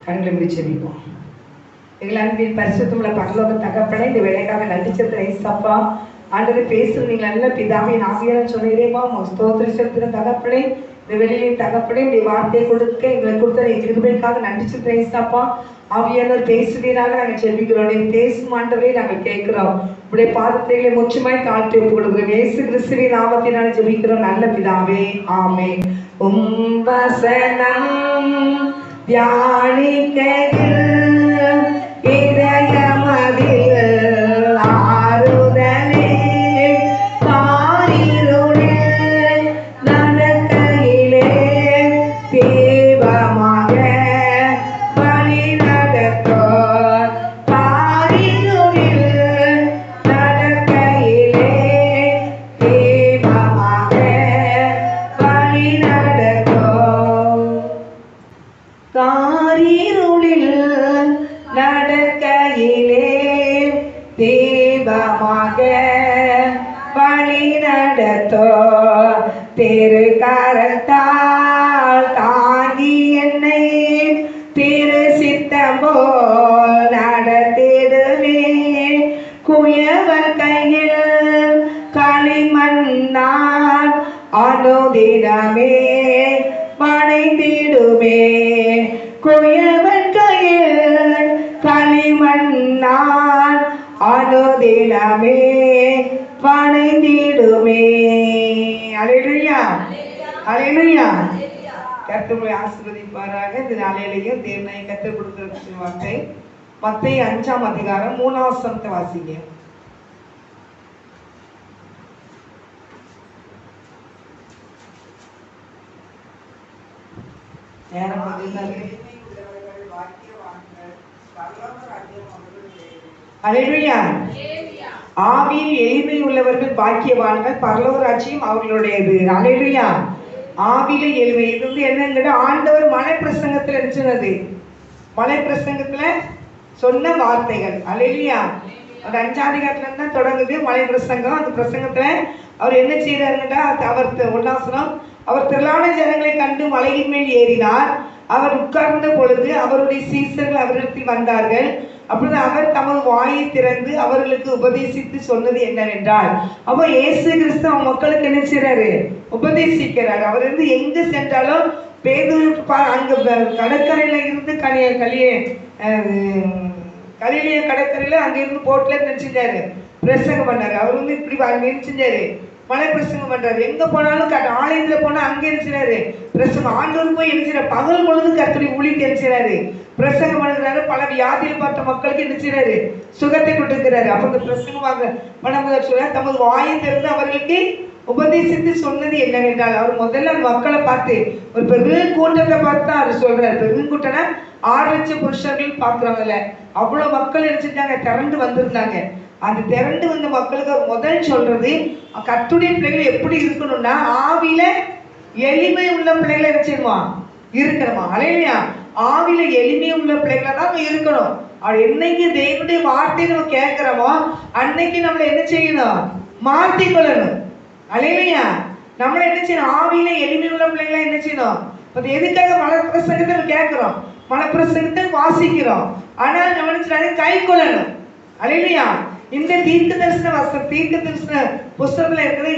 கண்களை முடிச்சிருப்போம். எங்கள் அன்பின் பரிசுத்தமுள்ள பரலோக தகப்பனே, இந்த வேலைக்காக நன்றி செலுத்துறேன் ஏசப்பா. ஆண்டவரே பேசும் நீங்கள் நல்ல பிதாவின் ஆவியான சொன்னீரேப்பா. ஸ்தோத்திர செலுத்துற தகப்பனே, இந்த வெளியின் தகப்பனே இந்த வார்த்தையை கொடுக்க எங்களுக்கு கொடுத்த கிருபைக்காக நன்றி செலுத்துறேன் ஏசப்பா. ஆவியானவர் பேசுவீராக நாங்கள் செபிக்கிறோம். நீங்க பேசும் ஆண்டவரே நாங்கள் கேட்கிறோம். உடைய பாதத்தைகளை முற்றுமாய் தாழ்த்தி ஒப்புக் கொடுக்கிறோம். இயேசு கிறிஸ்துவின் நாமத்தினால் ஜெபிக்கிறோம் நல்ல பிதாவே, ஆமென். வசனம் தியானிக்கையில் இதயமதில் ஆறுதலே, காரிருளில் நடக்கையிலே தீபமாக வழி நடத்தோர், காரிருளில் நடக்கையிலே தீபமாக வழி நடத்தோர், காரிருளில் நடக்கையிலே தீபமாக வழி நடத்தோ, திருக்கரத்தால் தாங்கி என்னை திரு சித்தம் போல் நடத்திடுவே, குயவர் கையில் களிமண்ணால் அனுதினமே படைத்திடுமே, குயவன் கையில் களிமண்ணால் அனுதினமே படைத்திடுமே. அல்லேலூயா, அல்லேலூயா. கர்த்தரை ஆசீர்வதிப்பாராக. இந்த நாளையிலேயும் தேவனை கற்றுக் கொடுக்கிற வார்த்தை மத்தேயு 5ஆம் அதிகாரம் 3ஆம் வசனத்தை வாசிங்க. ஆவியில் எளிமை உள்ளவர்கள் பாக்கியவான்கள், பரலோக ராஜ்யம் அவர்களுடையது. அல்லேலூயா. ஆவியில எளிமை இது என்னங்கிட்ட ஆண்டவர் மலை பிரசங்கத்துல சொன்னது, மலை பிரசங்கத்துல சொன்ன வார்த்தைகள். அல்லேலூயா. ஒரு 5ஆம் அதிகாரத்துல தான் தொடங்குது மலை பிரசங்கம். அந்த பிரசங்கத்துல அவர் என்ன செய்யறாருன்னா, அவர் 1 அவர் திரளான ஜனங்களை கண்டு மலையின் மேல் ஏறினார். அவர் உட்கார்ந்த பொழுது அவருடைய சீசர்கள் அவரிடத்தில் வந்தார்கள். அப்பொழுது அவர் தமது வாயை திறந்து அவர்களுக்கு உபதேசித்து சொன்னது என்னவென்றால், அப்போ இயேசு கிறிஸ்து அவன் மக்களுக்கு என்ன செய்றாரு? உபதேசிக்கிறார். அவர் வந்து எங்க சென்றாலும் பேதுரு அங்க கடற்கரையில இருந்து கலிலேய கடற்கரையில அங்க இருந்து போட்ல நினைச்சிருந்தாரு, பிரசங்கம் பண்ணாரு. அவர் வந்து இப்படி நினைச்சிருந்தாரு, மலை பிரசங்கம் பண்றாரு. எங்க போனாலும் ஆலயத்துல போனா அங்க நினைச்சாரு பிரசங்கம். ஆண்டவர் போய் நினைச்சாரு, பகல் பொழுது கர்த்தருடைய ஊழியத்தை நினைச்சாரு, பிரசங்கம் பண்ணுறாரு. பல வியாதியில் பார்த்த மக்களுக்கு நினைச்சாரு சுகத்தை கொடுக்கிறாரு. அப்ப இந்த பிரசங்கமாக மனமுதல் சொல்ல தமது வாயை திறந்து அவர்களுக்கு உபதேசித்து சொன்னது என்னவென்றால், அவர் முதல்ல அந்த மக்களை பார்த்து ஒரு பெரிய கூட்டத்தை பார்த்து தான் அவர் சொல்றாரு. பெரிய கூட்டம்னா 6 லட்சம் புருஷர்கள் பார்க்குறாங்கல்ல, அவ்வளவு மக்கள் நினைச்சிருந்தாங்க, திரண்டு வந்திருந்தாங்க. அந்த திரண்டு வந்த மக்களுக்கு முதல் சொல்றது, கர்த்தருடைய பிள்ளைகள் எப்படி இருக்கணும்னா ஆவியில எளிமை உள்ள பிள்ளைகளை நினைச்சிருமா இருக்கணுமா. அல்லேலூயா. ஆவியில எளிமை உள்ள பிள்ளைகளை தான் இருக்கணும். அவர் என்னைக்கு தேவனுடைய வார்த்தை நம்ம கேட்கிறோமோ அன்னைக்கு நம்மளை என்ன செய்யணும்? மாற்றி கொள்ளணும். அல்லேலூயா. நம்மளை என்ன செய்யணும்? ஆவியில எளிமை உள்ள பிள்ளைகளை என்ன செய்யணும்? எதுக்காக மலை பிரசங்கத்தை கேட்கிறோம், மலை பிரசங்கத்தை வாசிக்கிறோம், ஆனால் நம்ம என்ன கை கொள்ளணும். அல்லேலூயா. இந்த தீர்க்க தரிசன புஸ்தகத்துல இருக்கிறத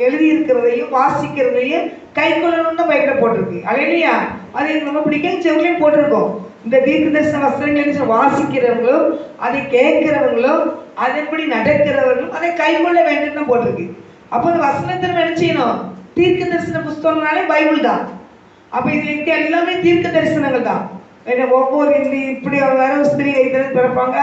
எழுதி இருக்கிறதையும் வாசிக்கிறதையும் கை கொள்ளணும்னு பைபிள்ல போட்டிருக்கு. அல்லேலூயா. அது எனக்கு ரொம்ப பிடிக்கும். செவிலையும் போட்டிருக்கோம். இந்த தீர்க்க தரிசன வசனங்களை வாசிக்கிறவங்களும் அதை கேட்கிறவங்களும் அதன்படி நடக்கிறவர்களும் அதை கை கொள்ள வேண்டும் போட்டிருக்கு. அப்போ இந்த வசனத்தை என்ன செய்யணும்? தீர்க்க தரிசன புஸ்தகம்னாலே பைபிள் தான். அப்ப இதுல இருக்க எல்லாமே தீர்க்க தரிசனங்கள் தான். ஒவ்வொரு இப்படி வேற ஸ்திரீ பிறப்பாங்க,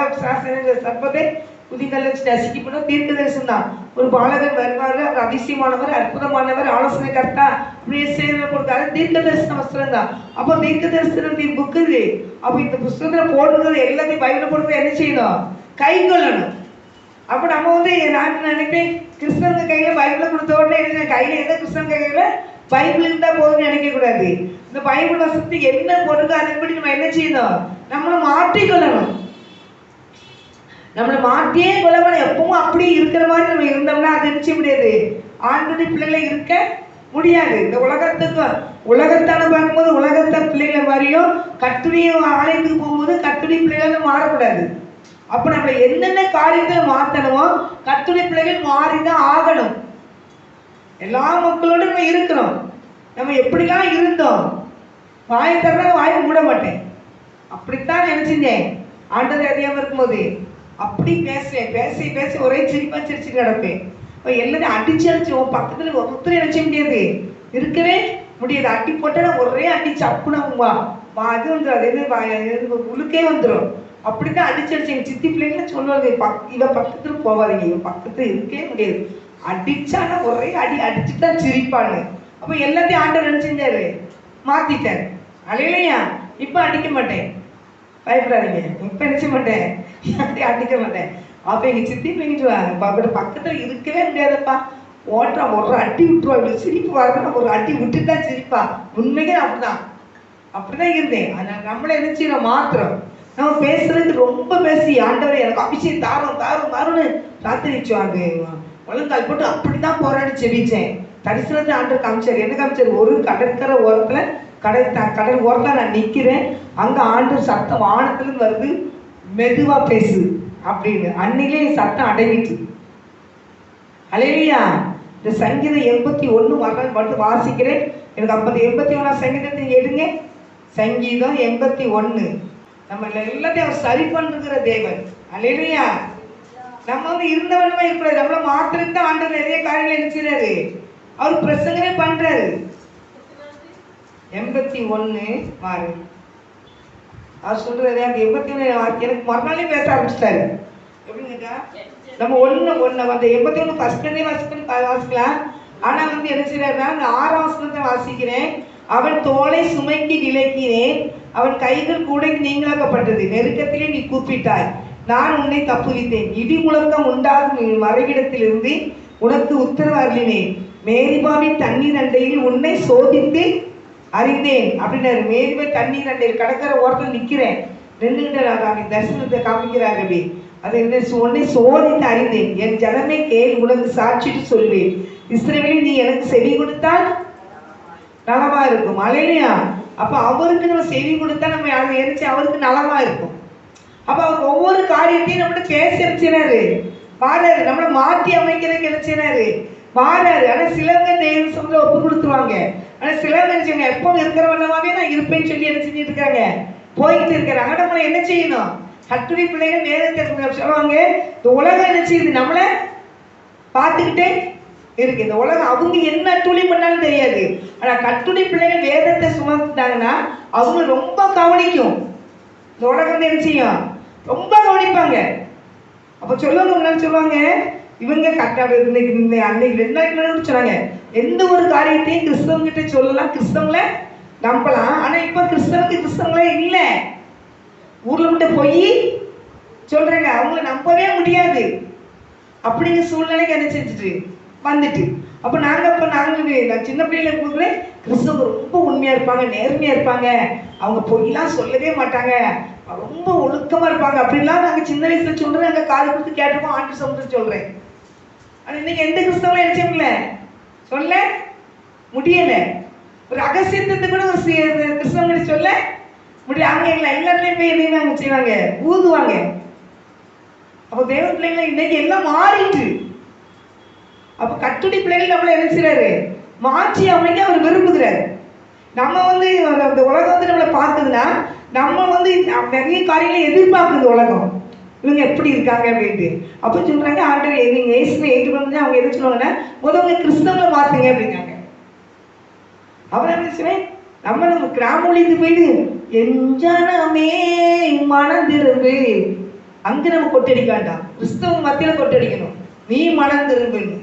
சர்ப்பத்தை புதிகல்ல நசிக்கப்படும் தீர்க்க தரிசனம் தான். ஒரு பாலகர் வருவாரு, அவர் அதிசயமானவர், அற்புதமானவர், ஆலோசனை கர்த்தா அப்படியே செய்தி கொடுத்தாரு. தீர்க்க தரிசன வஸ்திரம் தான். அப்போ தீர்க்க தரிசனத்தின் புக்கு இது. அப்போ இந்த புஸ்தகத்துல போடுறது எல்லாத்தையும் பைபிள் போடுறது என்ன செய்யணும்? கை கொள்ளணும். அப்ப நம்ம வந்து நான் நினைப்பேன், கிறிஸ்தவங்க கையில பைபிளை கொடுத்த உடனே கையில எந்த கிறிஸ்தவங்க கையில பைபிள் இருந்தா போதும்னு நினைக்க கூடாது. இந்த பைபிள் வசனத்துக்கு என்ன போடுறது அதன்படி நம்ம என்ன செய்யணும்? நம்மளை மாற்றிக்கொள்ளணும். நம்மளை மாற்றியே கொள்ளவன எப்பவும் அப்படியே இருக்கிற மாதிரி நம்ம இருந்தோம்னா அது நிச்சய முடியாது. ஆண்டவருடைய பிள்ளைகளை இருக்க முடியாது. இந்த உலகத்தான பார்க்கும்போது உலகத்த பிள்ளைகளை மாதிரியும் கர்த்தருடைய ஆலயத்துக்கு போகும்போது கர்த்தருடைய பிள்ளைகள் மாறக்கூடாது. அப்ப நம்ம என்னென்ன காரியத்தை மாத்தணுமோ கர்த்தருடைய பிள்ளைகள் மாறிதான் ஆகணும். எல்லா மக்களோடும் நம்ம இருக்கணும். நம்ம எப்படிலாம் இருந்தோம், வாயை தர வாயை மூட மாட்டேன், அப்படித்தான் நினைச்சிருந்தேன். ஆண்டதை அறியாம இருக்கும்போது அப்படி பேசுவேன், பேசி பேசி ஒரே சிரிப்பா சிரிச்சுட்டு கிடப்பேன். எல்லாத்தையும் அடிச்சு உன் பக்கத்துல ஒருத்தரையும் நினைச்ச முடியாது, இருக்கவே முடியாது. அடி போட்டா ஒரே அடி சப்புனா அது வந்துடும், அது உழுக்கே வந்துடும். அப்படித்தான் அடிச்சு எங்க சித்தி பிள்ளைங்கள சொல்லுவாங்க, இவ பக்கத்துல போவாதீங்க, இவ பக்கத்துல இருக்கவே முடியாது, அடிச்சானா ஒரே அடி அடிச்சுதான் சிரிப்பான்னு. அப்ப எல்லாத்தையும் ஆண்டவர் நினைச்சிருந்தாரு, மாத்திட்டாரு. அலையிலையா இப்ப அடிக்க மாட்டேன், பயப்படாதீங்க, இப்ப நினைச்ச மாட்டேன், அடிக்க மாட்டேன். அப்ப எங்க சித்தி பிள்ளைங்க சொல்லுவாங்க, பக்கத்துல இருக்கவே முடியாதப்பா, ஓட்டுறா ஒரு அடி விட்டுருவா, இப்படி சிரிப்பு வரணும், ஒரு அடி விட்டுதான் சிரிப்பா. உண்மைக்கே அப்படிதான் இருந்தேன். அதனால நம்மளை நினைச்சு நம்ம மாத்திரம் நம்ம பேசுறதுக்கு ரொம்ப பேசி ஆண்டவரை எனக்கு அபிஷேகம் தாரும் தாரும் தாரும்னு ராத்திரிச்சுவாங்க, முழங்கால் போட்டு அப்படிதான் போராடி செபிச்சேன். தரிசனத்தை ஆண்டவர் காமிச்சாரு. என்ன காமிச்சாரு? ஒரு கடற்கரை ஓரத்துல கடல் ஓரத்துல நான் நிக்கிறேன், அங்க ஆண்டவர் சத்தம் வானத்துல இருந்து வருது, மெதுவா பேசு அப்படின்னு. அன்னையிலே சத்தம் அடங்கிட்டு. அல்லேலூயா. இந்த சங்கீதம் 81 வரலாறு மட்டும் வாசிக்கிறேன். எனக்கு 81 சங்கீதத்தை எடுங்க. சங்கீதம் 81. நம்ம எல்லாத்தையும் அவர் சரி பண்ணுகிற தேவன். அல்லேலூயா. நம்ம இருந்தவனமா இருக்கிறாரு, நம்மள மாத்திரம் தான் ஆண்டவர் நிறைய காரியங்களை நினைச்சாரு, அவர் பிரசங்கமே பண்றாரு. 81 மாறு அவர் சொல்றாரு. அந்த 81 எனக்கு மறுநாளே பேச ஆரம்பிச்சிட்டாரு. எப்படின்னு கேட்டா, நம்ம ஒன்னு அந்த 81 ஃபர்ஸ்ட்லேயே வாசிக்கலாம். ஆனா என்ன செய்யறாருன்னா, அந்த 6ஆம் வசனத்தை வாசிக்கிறேன். அவன் தோலை சுமைக்கு விலக்கினேன், அவன் கைகள் கூடைக்கு நீங்களாக்கப்பட்டது, நெருக்கத்திலே நீ கூப்பிட்டாய், நான் உன்னை தப்புவித்தேன், இடி முழக்கம் உண்டாகும் மறைவிடத்திலிருந்து உனக்கு உத்தரவு அருளினேன், மேரிபாவின் தண்ணீர் அண்டையில் உன்னை சோதித்து அறிந்தேன் அப்படின்னாரு. மேரிபா தண்ணீர் அண்டையில் கடற்கரை ஓரத்தில் நிற்கிறேன், நின்றுகிட்ட தரிசனத்தை காமிக்கிறார். அப்படி அதை உன்னை சோதித்து அறிந்தேன், என் ஜனமே கேள், உனக்கு சாட்சிட்டு சொல்வேன், இஸ்ரவேலில் நீ எனக்கு செவி கொடுத்தால் நலமா இருக்கும். அல்லேலூயா. அப்ப அவருக்கு நம்ம செவி கொடுத்தா நம்ம நினைச்சு அவருக்கு நலமா இருக்கும். அப்ப அவர் ஒவ்வொரு காரியத்தையும் நம்மகிட்ட பேச நினைச்சாரு, வாராரு, நம்மளை மாற்றி அமைக்கிறதுக்கு நினைச்சாரு, வாராரு. ஆனா சிலவங்க தேவ சொல்ல ஒப்பு கொடுத்துருவாங்க. ஆனா சிலவங்க நினைச்சாங்க எப்போ இருக்கிறவனவாவே நான் இருப்பேன்னு சொல்லி என்ன செஞ்சுட்டு இருக்காங்க, போயிட்டு இருக்கிறாங்க. நம்மளை என்ன செய்யணும்? கட்டுரை பிள்ளைகள் நேரத்தை சொல்லுவாங்க, இந்த உலகம் என்ன செய்யுது, நம்மளை பார்த்துக்கிட்டே இருக்கு. இந்த உலகம் அவங்க என்ன துளி பண்ணாலும் தெரியாது. ஆனா கட்டுரை பிள்ளைகள் வேதத்தை சுமந்துட்டாங்கன்னா அவங்க ரொம்ப கவனிக்கும். இந்த உலகம் என்ன செய்யும், ரொம்ப கவனிப்பாங்க. அப்ப சொல்லுவாங்க, இவங்க கட்டாடு அன்னைக்கு 2 நாளைக்கு முன்னாடி சொன்னாங்க, எந்த ஒரு காரியத்தையும் கிறிஸ்தவங்கிட்ட சொல்லலாம், கிறிஸ்தவங்கள நம்பலாம். ஆனா இப்ப கிறிஸ்தவங்களே இல்லை, ஊர்ல மட்டும் போய் சொல்றாங்க, அவங்கள நம்பவே முடியாது. அப்படிங்கிற சூழ்நிலைக்கு என்ன செஞ்சுட்டு வந்துட்டு. அப்போ நாங்கள் சின்ன பிள்ளைகளை கூப்பிட்டு கிறிஸ்தவங்க ரொம்ப உண்மையா இருப்பாங்க, நேர்மையா இருப்பாங்க, அவங்க பொய்லாம் சொல்லவே மாட்டாங்க, ரொம்ப ஒழுக்கமா இருப்பாங்க அப்படின்லாம் நாங்கள் சின்ன வயசுல சொல்றேன். நாங்கள் காது கொடுத்து கேட்டிருக்கோம், ஆண்டு சமுதிரம் சொல்றேன். ஆனால் இன்னைக்கு எந்த கிறிஸ்தவங்களும் நினைச்சோம்ல சொல்ல முடியல. ஒரு ரகசியத்தை கூட ஒரு கிறிஸ்தவங்களை சொல்ல முடியல. அவங்க எங்களை எல்லாத்துலேயும் போய் எதையுமே அவங்க செய்வாங்க, ஊதுவாங்க. அப்போ தேவ பிள்ளைங்களை இன்னைக்கு எல்லாம் மாறிட்டு. அப்ப கட்டுரை பிள்ளைகள் நம்மளை என்ன செய்றாரு, மாற்றி அமைக்க அவர் விரும்புகிறார். நம்ம அந்த உலகம் நம்மளை பார்க்குதுன்னா நம்ம நிறைய காரியங்களை எதிர்பார்க்குது உலகம், இவங்க எப்படி இருக்காங்க அப்படின்ட்டு. அப்போ சொல்றாங்க, ஆண்டவர் நீங்க இயேசுவை ஏற்றுக்கொண்டு அவங்க எது சொல்லுவாங்கன்னா, முதல்ல கிறிஸ்தவங்களை மாத்துங்க அப்படிங்காங்க. அவர் என்ன செய்வேன், நம்ம கிராமொழிக்கு போயிட்டு எஞ்சானமே மனம் திரும்பு, அங்க நம்ம கொட்டடிக்க வேண்டாம், கிறிஸ்தவ மத்தியில கொட்டடிக்கணும், நீ மனம் திரும்புன்னு.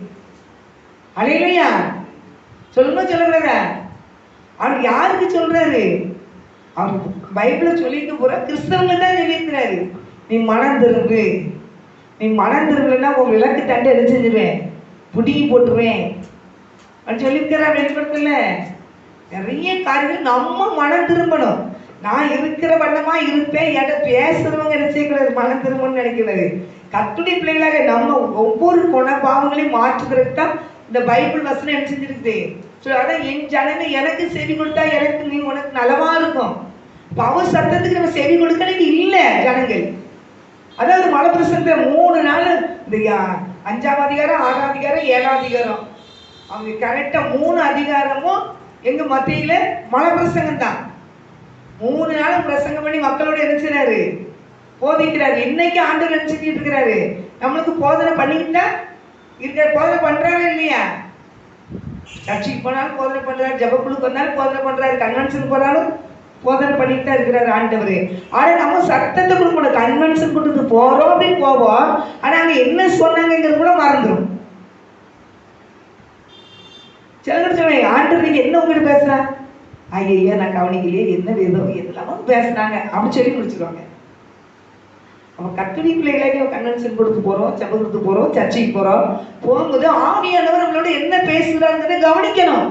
அல்லேலூயா. சொல்லக்கூடாதா? அவர் யாருக்கு சொல்றாரு? அவர் பைபிள சொல்லிட்டு போற கிறிஸ்தவங்க தான் சொல்லியிருக்கிறாரு, நீ மனம் திரும்பு, நீ மனம் திரும்பலன்னா உங்க விளக்கு தண்டை என்ன செஞ்சிருவேன், புடிங்கி போட்டுருவேன் அப்படின்னு சொல்லியிருக்கிறார். வெளிப்படுத்தல நிறைய காரியங்கள் நம்ம மனம் திரும்பணும். நான் இருக்கிற வண்ணமா இருப்பேன், என்கிட்ட பேசுறவங்க என்ன செய்யக்கூடாது, மனம் திரும்பணும்னு நினைக்கிறது. கர்த்தருடைய பிள்ளைகளாக நம்ம ஒவ்வொரு பாவங்களையும் மாற்றுகிறதுக்கு தான் இந்த பைபிள் வசனம் என்ன செஞ்சிருக்குது. ஸோ அதான் என் ஜனமே எனக்கு செவி கொடுத்தா எனக்கு நீ உனக்கு நலமா இருக்கும். இப்போ அவர் சத்தத்துக்கு நம்ம செவி கொடுக்கறதுக்கு இல்லை ஜனங்கள். அதாவது மலை பிரசங்கத்தில் 3 நாள் இந்த 5ஆம் அதிகாரம் 6ஆம் அதிகாரம் 7ஆம் அதிகாரம் அவங்க கரெக்டாக 3 அதிகாரமும் எங்க மத்தியில மலை பிரசங்கம் தான். 3 நாள் பிரசங்கம் பண்ணி மக்களோட நினைச்சாரு போதிக்கிறாரு. இன்னைக்கு ஆண்டவர் நினைச்சிட்டு இருக்கிறாரு நம்மளுக்கு போதனை பண்ணிக்கிட்டா இருக்கிற போதனை பண்றாரு இல்லையா. சர்ச்சைக்கு போனாலும் போதனை பண்றாரு, ஜபக்குழுக்கு வந்தாலும் போதனை பண்றாரு, கன்வென்ஷன் போனாலும் போதனை பண்ணிட்டு தான் இருக்கிறாரு ஆண்டவர். ஆனா நம்ம சத்தத்தை கொடுக்கணும். கன்வென்ஷன் கொடுத்து போறோம் அப்படின்னு போவோம், ஆனா அங்க என்ன சொன்னாங்கிறது கூட மறந்துடும். சில பேர் சொல்லுவாங்க ஆண்டவர் நீங்க என்ன உங்ககிட்ட பேசுறா, ஐயா நான் கவனிக்கலையே என்ன வேதம் எதெல்லாமோ பேசுனாங்க அப்படின்னு சொல்லி முடிச்சுருவாங்க. நம்ம கத்துடி பிள்ளைகளை கன்வென்ஷன் கொடுத்து போறோம், ஜப கொடுத்து போறோம், சர்ச்சைக்கு போறோம், போகும்போது ஆவியானவர் நம்மளோட என்ன பேசுறாங்கிறத கவனிக்கணும்.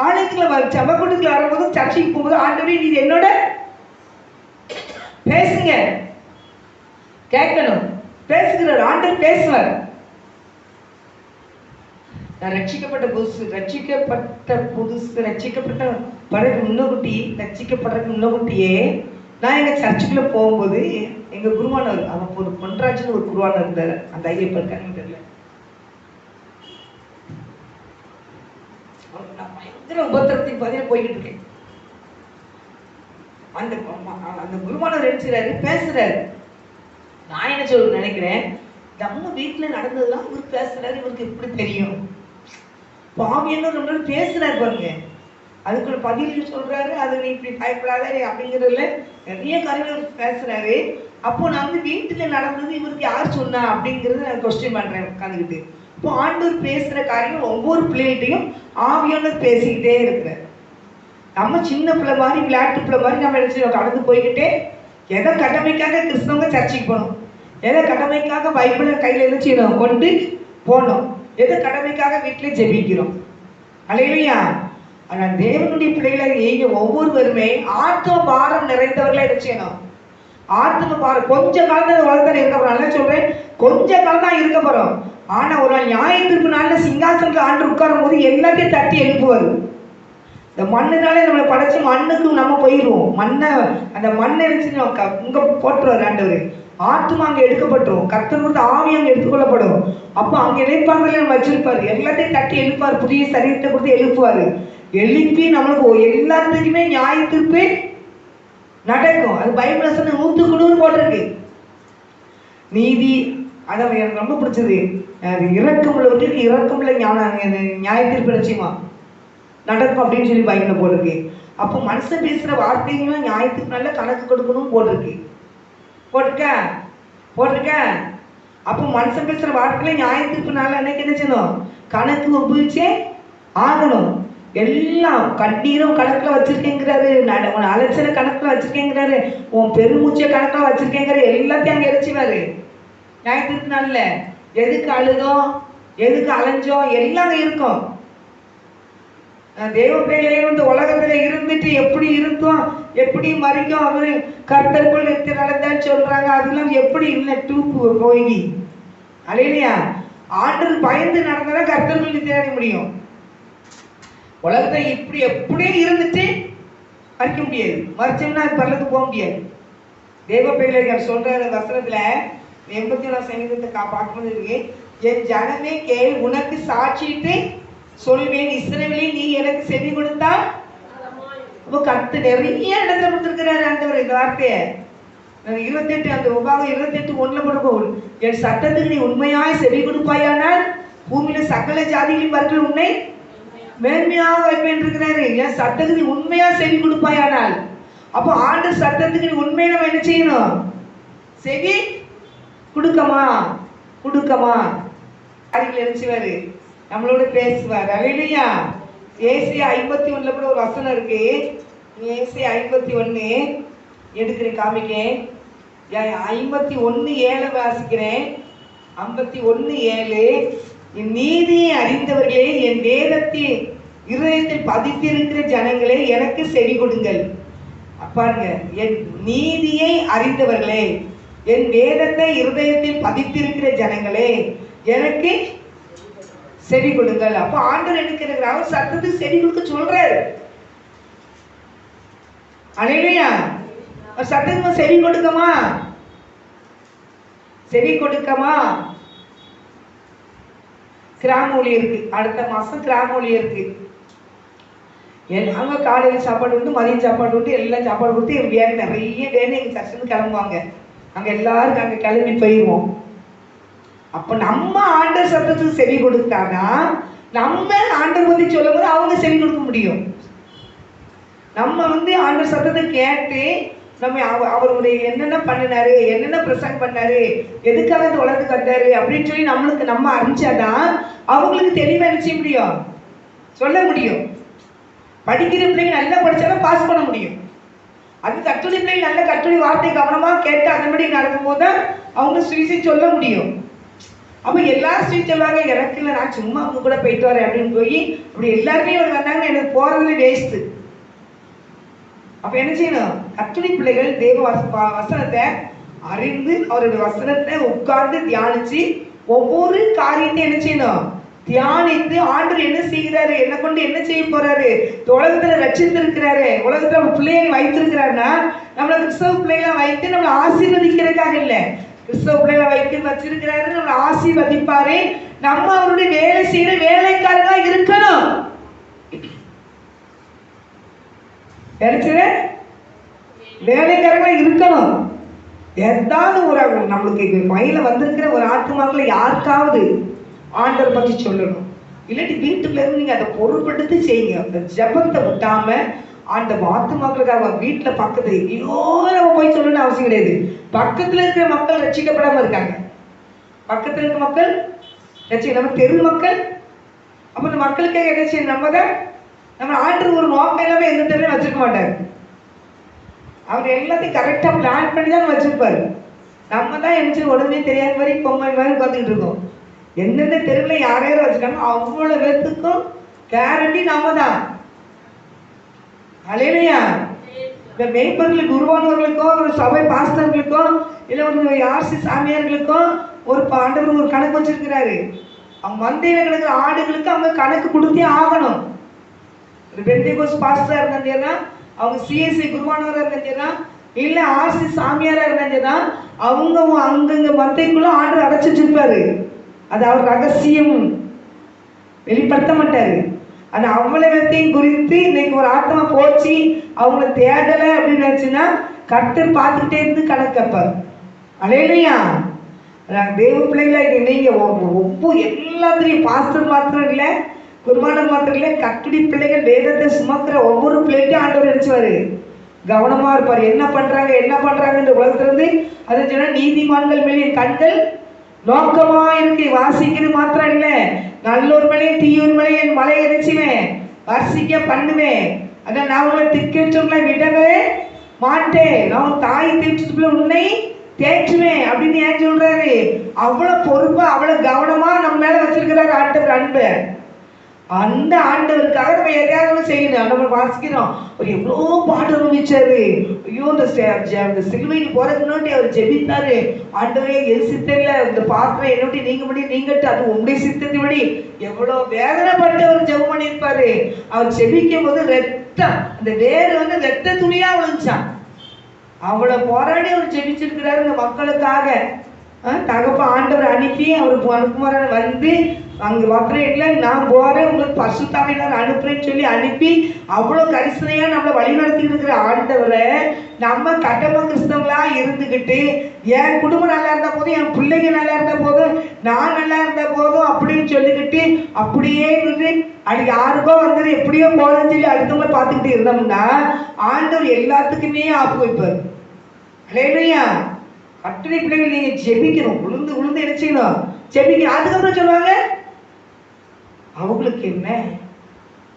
ஆலயத்துல ஜப கூட்டத்துல வரும்போது சர்ச்சைக்கு போகும்போது ஆண்டவரே நீ என்னோட பேசுங்க கேட்கணும். பேசுகிறார் ஆண்டவர் பேசுவார். நான் ரட்சிக்கப்பட்ட படகு முன்னகுட்டி ரட்சிக்கப்படுறதுக்கு முன்னகுட்டியே நான் எங்க சர்ச்சுக்குள்ள போகும்போது எங்க குருவானவர் அவன் ஒரு பொன்ராஜன் ஒரு குருவானர் இருந்தார். அந்த ஐயப்ப இருக்காங்க தெரியல. நான் பயங்கர உபத்திரத்தின் பதில போய்கிட்டு இருக்கேன். அந்த குருவானவர் நினைச்சுறாரு பேசுறாரு. நான் என்ன சொல்ல நினைக்கிறேன், நம்ம வீட்டுல நடந்ததுலாம் இவர் பேசுறாரு, இவருக்கு எப்படி தெரியும் பாவியன்னு நம்மளோட பேசுறாரு பாருங்க. அதுக்குள்ள பதில் சொல்றாரு, அது நீ இப்படி பயப்படாத அப்படிங்கிறதுல நிறைய காரியங்கள் பேசுறாரு. அப்போ நான் வந்து வீட்டுல நடந்தது இவருக்கு யார் சொன்னா அப்படிங்கறத நான் கொஸ்டின் பண்றேன் உட்காந்துக்கிட்டு. இப்போ ஆண்டவர் பேசுற காரியம் ஒவ்வொரு பிள்ளைகிட்டையும் ஆவியானவர் பேசிக்கிட்டே இருக்கிறார். நம்ம சின்ன பிள்ளை மாதிரி விளையாட்டு பிள்ளை மாதிரி நம்ம நினைச்சு கடந்து போய்கிட்டே எதை கடமைக்காக கிறிஸ்தவங்க சர்ச்சைக்கு போகணும், எதை கடமைக்காக பைபிளை கையில இருந்துச்சு கொண்டு போனோம், எதை கடமைக்காக வீட்டிலே ஜெபிக்கிறோம். அல்லேலூயா. ஆனால் தேவனுடைய பிள்ளைகளை ஒவ்வொருவருமே ஆத்ம பாரம் நிறைந்தவர்களா செய்யணும். ஆத்ம பாரம் கொஞ்ச காலம் தான் உலகத்தில் இருக்க போறோம். நல்லா சொல்றேன், கொஞ்ச காலம் தான் இருக்க போறோம். ஆனா ஒரு நாள் நியாயத்திற்கு நாள்ல சிங்காசனத்தில் ஆண்டு உட்காரும் போது எல்லாத்தையும் தட்டி எழுப்புவார். இந்த மண்ணுனாலே நம்மளை படைச்சு மண்ணுக்கு நம்ம போயிடுவோம். மண்ணை அந்த மண்ணை நினைச்சு இங்க போட்டுருவார் ஆண்டவர். ஆத்மா அங்கே எடுக்கப்பட்டுரும், கர்த்தர் வந்து ஆவி அங்கே எடுத்துக்கொள்ளப்படும். அப்போ அங்கே இணைப்பாங்களே நம்ம வச்சிருப்பாரு, எல்லாத்தையும் தட்டி எழுப்பார், புதிய சரீரத்தை கொடுத்து எழுப்புவாரு. எழுப்பி நம்மளுக்கு எல்லாத்துக்குமே நியாயத்திற்கு நடக்கும். அது பைபிள் வசனம் 100 போட்டிருக்கு. நீதி அதான் எனக்கு ரொம்ப பிடிச்சது. இறக்கம் உள்ளவர்களுக்கு இறக்கம் உள்ள நியாயத்திற்கு நிச்சயமா நடக்கும் அப்படின்னு சொல்லி பைபிள் போட்டிருக்கு. அப்போ மனுஷன் பேசுற வார்த்தைகளும் நியாயத்துக்கு நல்ல கணக்கு கொடுக்கணும் போட்டிருக்கு. போட்டிருக்க அப்போ மனுஷன் பேசுற வார்த்தைகளை நியாயத்திற்கு நாள் அன்னைக்கு என்ன செய்யணும், கணக்கு உபயோகிச்சே ஆகணும். எல்லாம் கண்ணீரும் கணக்குல வச்சிருக்கேங்கிறாரு, உன் அலைச்சல கணக்குல வச்சிருக்கேங்கிறாரு, உன் பெருமூச்சை கணக்குல வச்சிருக்கேங்கிற எல்லாத்தையும் அங்க எரிச்சுவாரு நியாயத்திற்கு நாள்ல. எதுக்கு அழுதோம், எதுக்கு அலைஞ்சோம் எல்லாம் இருக்கும். தேவ பிள்ளைகளே வந்து உலகத்துல இருந்துட்டு எப்படி இருக்கும் எப்படி மறிக்கும் அவரு கர்த்தருக்குள் நிறுத்தி நடந்தான்னு சொல்றாங்க. அதெல்லாம் எப்படி இல்லை டூப்பு போய் அல்லையா. ஆண்டவர் பயந்து நடந்தாதான் கர்த்தருக்குள் நிறுத்தி அடைய முடியும். உலகத்தை இப்படி எப்படியே இருந்துட்டு மறிக்க முடியாது. மறிச்சோம்னா அது பல்லத்துக்கு போக முடியாது. தேவ பிள்ளைகள் சொல்ற வசனத்துல 81 சங்கீதத்தை பார்க்கும்போது என் ஜனமே கேள் உனக்கு சாட்சிட்டு சொல்வேன், இஸ்ரவேலே நீ எனக்கு செவி கொடுத்தால். அப்போ கர்த்து நிறைய இடத்துல கொடுத்துருக்கிறாரு ஆண்டவர் இந்த வார்த்தையை. 28 அந்த உபாகம் 28:1 கொடுப்போம். என் சட்டத்துக்கு நீ உண்மையாய் செவி கொடுப்பாயானால் பூமியில சகல ஜாதிகளின் வர்கள் உன்னை மேன்மையாக வைப்பேன் இருக்கிறாரு. என் சட்டத்துக்கு நீ உண்மையா செவி கொடுப்பாயானால். அப்போ ஆண்டு சட்டத்துக்கு நீ உண்மையை நம்ம என்ன செய்யணும், செவி கொடுக்கமா அதில் நினைச்சுவாரு நம்மளோட பேசுவார். அல்லேலூயா. ஏசாயா 51 கூட ஒரு வசனம் இருக்கு. ஏசாயா 51 எடுக்கிறேன் காமிக்கேன். 51:7 வாசிக்கிறேன். 51:7 என் நீதியை அறிந்தவர்களே என் வேதத்தை இருதயத்தில் பதித்திருக்கிற ஜனங்களே எனக்கு செவி கொடுங்கள். பாருங்க, என் நீதியை அறிந்தவர்களே என் வேதத்தை இருதயத்தில் பதித்திருக்கிற ஜனங்களே எனக்கு செவி கொடுங்கள். அப்ப ஆண்டவர் என்ன கேட்கிறார்? அவர் சத்தத்துக்கு செவி கொடுக்க சொல்றாரு. அல்லேலூயா. அவர் சத்தத்துக்கு செவி கொடுக்கமா? செவி கொடுக்கமா? கிராம ஊழியருக்கு அடுத்த மாசம் கிராம ஊழியருக்கு அவங்க காலையில் சாப்பாடு உண்டு, மதியம் சாப்பாடு உண்டு, எல்லாம் சாப்பாடு கொடுத்து வேணும், நிறைய வேணும். எங்கள் சர்ச்சுன்னு கிளம்புவாங்க. அங்கே எல்லாருக்கும் அங்கே கிளம்பி போயிடுவோம். அப்போ நம்ம ஆண்டர் சத்தத்துக்கு செவி கொடுத்தானா நம்ம ஆண்டர் பற்றி சொல்லும் போது அவங்க செவி கொடுக்க முடியும். நம்ம ஆண்டர் சத்தத்தை கேட்டு நம்ம அவருடைய என்னென்ன பண்ணினாரு, என்னென்ன பிரசங்கம் பண்ணாரு, எதுக்காக இந்த உலகத்துக்கு வந்தாரு அப்படின்னு சொல்லி நம்மளுக்கு நம்ம அறிஞ்சாதான் அவங்களுக்கு தெளிவாக நிச்சய முடியும், சொல்ல முடியும். படிக்கிற பிள்ளைங்க நல்லா படிச்சாலும் பாஸ் பண்ண முடியும். அது கட்டுரை பிள்ளைங்க நல்ல கட்டுரை வார்த்தை கவனமா கேட்டு அதன்படி நடக்கும் போது தான் அவங்க சுவிசை சொல்ல முடியும். அப்ப எல்லாரும் சுவிச் சொல்லுவாங்க, எனக்கு இல்லை, நான் சும்மா அவங்க கூட போயிட்டு வரேன் அப்படின்னு போய் அப்படி எல்லாருமே வந்தாங்கன்னா எனக்கு போறதுல வேஸ்ட். அப்ப என்ன செய்யணும்? கட்டுரை பிள்ளைகள் தேவ வசனத்தை அறிந்து அவருடைய வசனத்தை உட்கார்ந்து தியானிச்சு ஒவ்வொரு காரியத்தையும் என்ன செய்யணும்? தியானித்து ஆண்டவர் என்ன செய்கிறாரு, என்ன கொண்டு என்ன செய்ய போறாரு, உலகத்துல ரட்சித்திருக்கிறாரு, உலகத்துல நம்ம பிள்ளைகளை வைத்திருக்கிறாருன்னா நம்மள கிறிஸ்தவ பிள்ளைகளை வைத்து நம்மளை ஆசீர்வதிக்கிறதுக்காக இல்லை. கிறிஸ்தவ பிள்ளைகளை வைத்து வச்சிருக்கிறாரு, நம்மளை ஆசீர்வதிப்பாரு. நம்ம அவருடைய வேலை செய்யற வேலைக்காரங்களா இருக்கணும். வேலைக்காரங்களா இருக்கணும். ஏதாவது ஒரு நம்மளுக்கு மயில வந்திருக்கிற ஒரு ஆத்மாக்களை யாருக்காவது ஆண்டவர் பற்றி சொல்லணும். இல்லாட்டி வீட்டுல இருந்து நீங்க அதை பொருட்படுத்தி செய்யுங்க. அந்த ஜபத்தை விட்டாம அந்த ஆத்மாக்களுக்காக வீட்டுல பக்கத்துல ஐயோ நம்ம போய் சொல்லணும்னு அவசியம் கிடையாது. பக்கத்துல இருக்கிற மக்கள் ரட்சிக்கப்படாம இருக்காங்க. பக்கத்துல இருக்க மக்கள் நம்ம தெரு மக்கள். அப்ப இந்த மக்களுக்கே என்ன செய்யணும்? நம்ம ஆண்டவர் ஒரு நோக்கம் எல்லாமே எந்த தெருவையும் வச்சிருக்க மாட்டாரு. அவர் எல்லாத்தையும் கரெக்டா பிளான் பண்ணி தான் வச்சிருப்பாரு. நம்ம தான் என்ன உடனே தெரியாத மாதிரி பொம்மை மாதிரி பார்த்துக்கிட்டு இருக்கோம். எந்தெந்த தெருவில் யாரையாரும் வச்சுக்காங்க அவ்வளவு பேர்த்துக்கும் கேரண்டி நம்ம தான். அல்லேலூயா. இந்த மெய்ப்பர்களுக்கு உருவானவர்களுக்கோ ஒரு சபை பாஸ்டர்களுக்கோ இல்லை ஒரு ஆர்சி சாமியார்களுக்கோ ஒரு ஆண்டவர் ஒரு கணக்கு வச்சிருக்கிறாரு. அவங்க மந்தையில கிடக்கிற ஆடுகளுக்கு அவங்க கணக்கு கொடுத்தே ஆகணும். ஒரு பெந்தேகோஸ் பாஸ்டரா இருந்தாங்கன்னா அவங்க சிஎஸ்சி குருவானவராக இருந்தாங்கன்னா இல்லை ஆர்சி சாமியாரா இருந்தாங்கன்னா அவங்க அங்கங்க மந்தைக்குள்ள ஆர்டர் அடைச்சி வச்சிருப்பாரு. அது அவர் ரகசியம் வெளிப்படுத்த மாட்டாரு. அந்த அவ்வளவத்தையும் குறித்து இன்னைக்கு ஒரு ஆத்மா போச்சு அவங்கள தேடலை அப்படின்னு நினைச்சுன்னா கர்த்தர் பார்த்துக்கிட்டே இருந்து கணக்கப்பார். அல்லேலூயா. தேவ பிள்ளைகளா நீங்க ஒவ்வொரு எல்லாத்துலையும் பாஸ்டர் மாத்திரம் இல்லை, குருமானர் மாத்திரம் இல்லை, கட்டுடி பிள்ளைகள் வேதத்தை சுமக்கிற ஒவ்வொரு பிள்ளைகிட்டையும் ஆண்டவர் நினைச்சுவாரு, கவனமா இருப்பாரு. என்ன பண்றாங்கன்ற உலகத்துல இருந்து அதை சொன்னா நீதிமான்கள் மேலே கண்கள் நோக்கமா இருக்கு. வாசிக்கிறது மாத்திரம் இல்லை, நல்லொரு மலையும் தீயொரு மலையும் என் மலை இறைச்சிவேன், வர்சிக்க பண்ணுவேன். அதான் நான் உங்களை திக்கச்சொல்ல விடவே மாட்டேன், நான் தாய் தீர்த்துக்குள்ள உன்னை தேற்றுவேன் அப்படின்னு ஏன் சொல்றாரு? அவ்வளவு பொறுப்பா அவ்வளவு கவனமா நம்ம மேல வச்சிருக்கிறாரு ஆண்டவர் அன்பு. அந்த ஆண்டவருக்காக நம்ம எதையாவது செய்யணும். நம்ம வாசிக்கிறோம் ஒரு எவ்வளோ பாடு அனுபவிச்சாரு. ஐயோ இந்த சிலுவைக்கு போறதுக்கு முன்னாடி அவர் ஜெபித்தாரு, ஆண்டவரே என் சித்தல இந்த பாத்திரம் என்னோட நீங்க முடியும் நீங்கட்டு அது உங்களுடைய சித்தத்தை படி எவ்வளோ வேதனைப்பட்டு அவர் ஜெபம் பண்ணியிருப்பாரு. அவர் ஜெபிக்கும் போது ரத்தம் அந்த வேறு ரத்த துணியா விழுந்துச்சான். அவ்வளவு போராடி அவர் ஜெபிச்சிருக்கிறாரு இந்த மக்களுக்காக. தகப்ப ஆண்டவர் அனுப்பி அவருக்கு அனுப்புமாரான வந்து அங்கே வர்றேன்ல நான் போறேன் உங்களுக்கு பசுத்தாவினர் அனுப்புறேன்னு சொல்லி அனுப்பி அவ்வளோ கரிசனையா நம்மளை வழி நடத்திட்டு இருக்கிற ஆண்டவரை நம்ம கட்டம கிறிஸ்தவங்களா இருந்துக்கிட்டு என் குடும்பம் நல்லா இருந்தா போதும், என் பிள்ளைங்க நல்லா இருந்தா போதும், நான் நல்லா இருந்தா போதும் அப்படின்னு சொல்லிக்கிட்டு அப்படியே அது யாருக்கோ வந்தது எப்படியோ போதுன்னு சொல்லி அடுத்தவங்களை பார்த்துக்கிட்டு இருந்தோம்னா ஆண்டவர் எல்லாத்துக்குமே ஆப்பு வைப்பார். அல்லேலூயா. கட்டுரை பிள்ளைகள் நீங்க ஜெபிக்கணும், உளுந்து என்ன செய்யணும்? ஜெபிக்கணும். அதுக்கப்புறம் சொல்லுவாங்க அவங்களுக்கு என்ன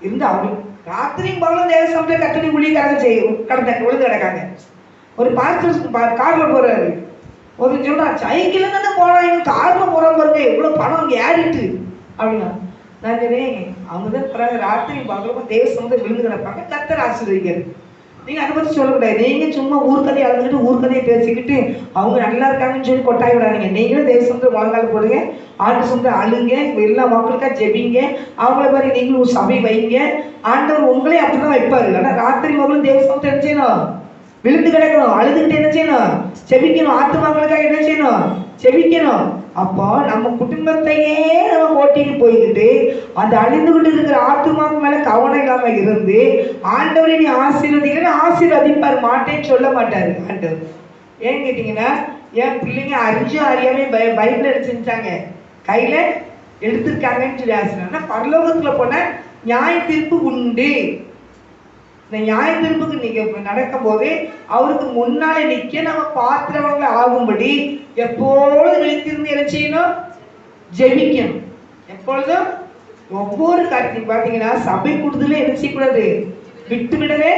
இருந்து அவங்களுக்கு ராத்திரியும் பகலும் தேவசமத்தை கட்டுரை ஊழியக்காரங்க உழுந்து கிடக்காங்க. ஒரு பாஸ்டர் கார்ல போறாரு, ஒரு சொல்றா சைக்கிள் தானே போறாங்க கார்ல போறாங்க பாருங்க எவ்வளவு பணம் அங்கே ஏறிட்டு அப்படின்னா நான் சொன்னேன் அவங்க தான் போறாங்க ராத்திரி பகலும் தேவசமத்தை விழுந்து கிடப்பாங்க, கர்த்தர் ஆசீர்வதிக்கிறது. நீங்க அதை பத்தி சொல்லக்கூடாது. நீங்க சும்மா ஊர்க்கதையை அழுதுகிட்டு ஊர்க்கதையை பேசிக்கிட்டு அவங்க நல்லா இருக்காங்கன்னு சொல்லி கொட்டாய் விடாதீங்க. நீங்களும் தேவ சமுத்திரம் முழங்கால் போடுங்க, ஆண்டு சமுத்திரம் அழுங்க, எல்லா மக்களுக்கா ஜெபிங்க, அவங்கள மாதிரி நீங்களும் ஒரு சபை வைங்க. ஆண்டவர் உங்களே அப்படிதான் வைப்பாரு. ஆனா ராத்திரி மகளும் தேவ சமுத்திரம் என்ன செய்யணும்? விழுந்து கிடக்கணும், அழுதுகிட்டு என்ன செய்யணும்? செபிக்கணும். ஆத்துமாக்களுக்காக என்ன செய்யணும்? செபிக்கணும். அப்போ நம்ம குடும்பத்தையே நம்ம ஓட்டிட்டு போய்கிட்டு அந்த அழிந்துகிட்டு இருக்கிற ஆத்துமாக்கு மேல கவனம் இல்லாம இருந்து ஆண்டவரை நீ ஆசீர்வதிக்கணும், ஆசீர்வதிப்பார், மாட்டேன்னு சொல்ல மாட்டாரு ஆண்டவர். ஏன்னு கேட்டீங்கன்னா, என் பிள்ளைங்க அறியாமே பைபிள் எடுத்துட்டாங்க, கையில எடுத்திருக்காங்கன்னு சொல்லி ஆசீர்வாதம். பரலோகத்துல போன நியாய தீர்ப்பு உண்டு. இந்த நியாய தீர்ப்புக்கு நீங்க நடக்கும் போது அவருக்கு முன்னாலே நிக்க நம்ம பாத்திரவங்களை ஆகும்படி எப்பொழுதும் விழித்திருந்து என்ன செய்யணும்? ஜெபிக்கணும். எப்பொழுதும் ஒவ்வொரு காரியத்தையும் பார்த்தீங்கன்னா சபை கூடுதல என்ன செய்யக்கூடாது? விட்டு விடவே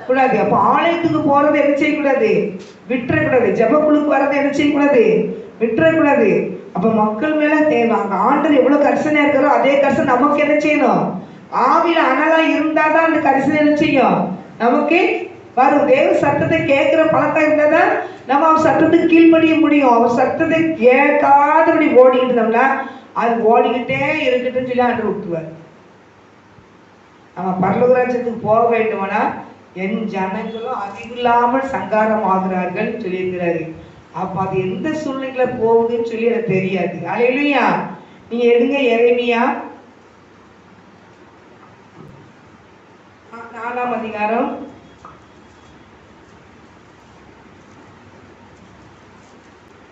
கூடாது. அப்போ ஆலயத்துக்கு போறதை என்ன செய்யக்கூடாது? விட்டுறக்கூடாது. ஜெபக்குழுக்கு வரதை என்ன செய்யக்கூடாது? விட்டுறக்கூடாது. அப்ப மக்கள் மேல அங்க ஆண்டவர் எவ்வளவு கரிசனையா இருக்கிறோ அதே கரிசனை நமக்கு என்ன செய்யணும்? ஆவில அனலா இருந்தாதான் அந்த கரிசனை என்ன செய்யும்? நமக்கு வரும். தேவ சத்தத்தை கேட்கிற பழக்கம் இருந்தாதான் நம்ம அவர் சத்தத்துக்கு கீழ்ப்படிய முடியும். அவர் சத்தத்தை கேட்காதபடி ஓடிக்கிட்டு இருந்தோம்னா அது ஓடிக்கிட்டே இருக்கட்டும்னு சொல்லி ஆண்டு விட்டுருவார். நம்ம பரலோகராஜ்யத்துக்கு போக வேண்டுமானா என் ஜனங்களும் அறிவில்லாமல் சங்காரம் ஆகிறார்கள் சொல்லியிருக்கிறாரு. அப்ப அது எந்த சூழ்நிலையில போகுதுன்னு சொல்லி எனக்கு தெரியாது. அல்லேலூயா. நீங்க எடுங்க எரேமியா 4ஆம் அதிகாரம்.